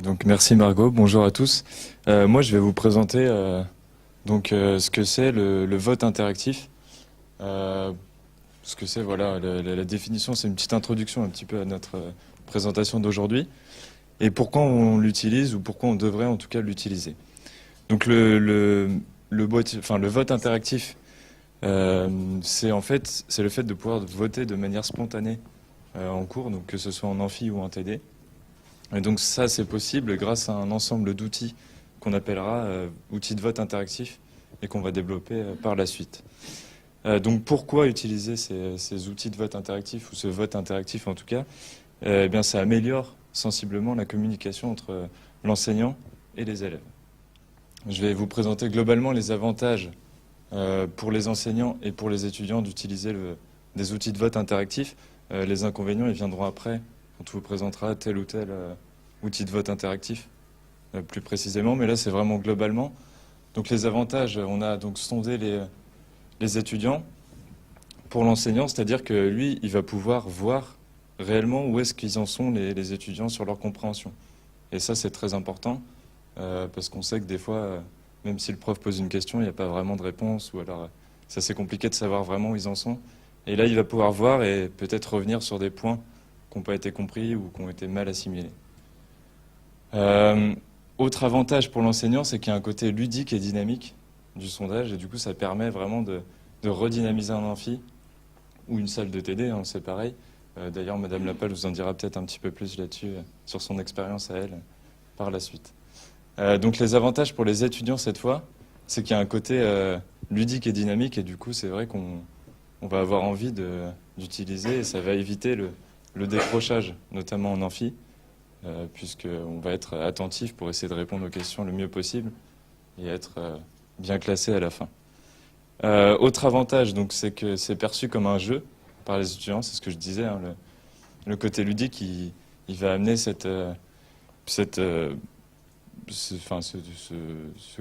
Donc merci Margot, bonjour à tous. Moi je vais vous présenter ce que c'est le vote interactif. Ce que c'est, voilà, la définition, c'est une petite introduction un petit peu à notre présentation d'aujourd'hui. Et pourquoi on l'utilise ou pourquoi on devrait en tout cas l'utiliser. Donc le vote interactif, c'est le fait de pouvoir voter de manière spontanée en cours, donc que ce soit en amphi ou en TD. Et donc ça, c'est possible grâce à un ensemble d'outils qu'on appellera outils de vote interactif et qu'on va développer par la suite. Donc pourquoi utiliser ces outils de vote interactif, ou ce vote interactif en tout cas? Eh bien, ça améliore sensiblement la communication entre l'enseignant et les élèves. Je vais vous présenter globalement les avantages pour les enseignants et pour les étudiants d'utiliser des outils de vote interactif. Les inconvénients, ils viendront après, quand on vous présentera tel ou tel outil de vote interactif, plus précisément. Mais là, c'est vraiment globalement. Donc les avantages, on a donc sondé les étudiants pour l'enseignant, c'est-à-dire que lui, il va pouvoir voir réellement où est-ce qu'ils en sont les étudiants sur leur compréhension. Et ça, c'est très important, parce qu'on sait que des fois, même si le prof pose une question, il n'y a pas vraiment de réponse, ou alors c'est assez compliqué de savoir vraiment où ils en sont. Et là, il va pouvoir voir et peut-être revenir sur des points qui n'ont pas été compris ou qui ont été mal assimilés. Autre avantage pour l'enseignant, c'est qu'il y a un côté ludique et dynamique du sondage, et du coup, ça permet vraiment de redynamiser un amphi ou une salle de TD, hein, c'est pareil. D'ailleurs, Madame Lapal vous en dira peut-être un petit peu plus là-dessus, sur son expérience à elle, par la suite. Donc les avantages pour les étudiants cette fois, c'est qu'il y a un côté ludique et dynamique, et du coup, c'est vrai qu'on va avoir envie d'utiliser, et ça va éviter le décrochage, notamment en amphi, puisqu'on va être attentif pour essayer de répondre aux questions le mieux possible et être bien classé à la fin. Autre avantage, donc, c'est que c'est perçu comme un jeu par les étudiants, c'est ce que je disais, hein, le côté ludique, il va amener ce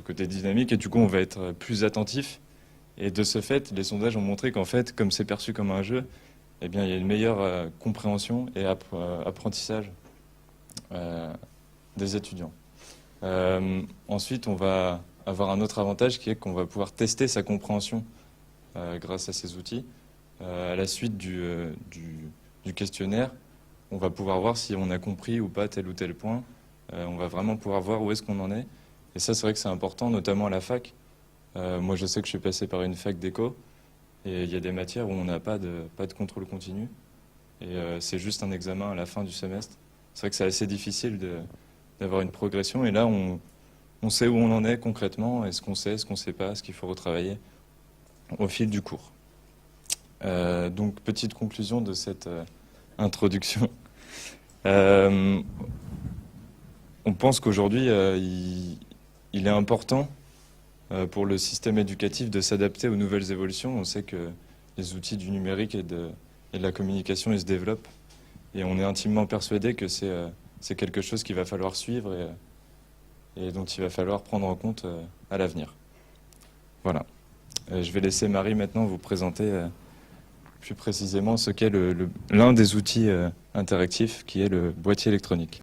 côté dynamique, et du coup on va être plus attentif. Et de ce fait, les sondages ont montré qu'en fait, comme c'est perçu comme un jeu, eh bien, il y a une meilleure compréhension et apprentissage des étudiants. Ensuite, on va avoir un autre avantage qui est qu'on va pouvoir tester sa compréhension grâce à ces outils. À la suite du questionnaire, on va pouvoir voir si on a compris ou pas tel ou tel point. On va vraiment pouvoir voir où est-ce qu'on en est. Et ça, c'est vrai que c'est important, notamment à la fac. Moi, je sais que je suis passé par une fac d'éco, et il y a des matières où on n'a pas de contrôle continu. Et c'est juste un examen à la fin du semestre. C'est vrai que c'est assez difficile d'avoir une progression. Et là, on sait où on en est concrètement, et ce qu'on sait, ce qu'on ne sait pas, ce qu'il faut retravailler au fil du cours. Donc, petite conclusion de cette introduction. On pense qu'aujourd'hui, il est important pour le système éducatif de s'adapter aux nouvelles évolutions. On sait que les outils du numérique et de la communication, ils se développent. Et on est intimement persuadé que c'est quelque chose qu'il va falloir suivre et dont il va falloir prendre en compte à l'avenir. Voilà. Je vais laisser Marie maintenant vous présenter plus précisément ce qu'est l'un des outils interactifs qui est le boîtier électronique.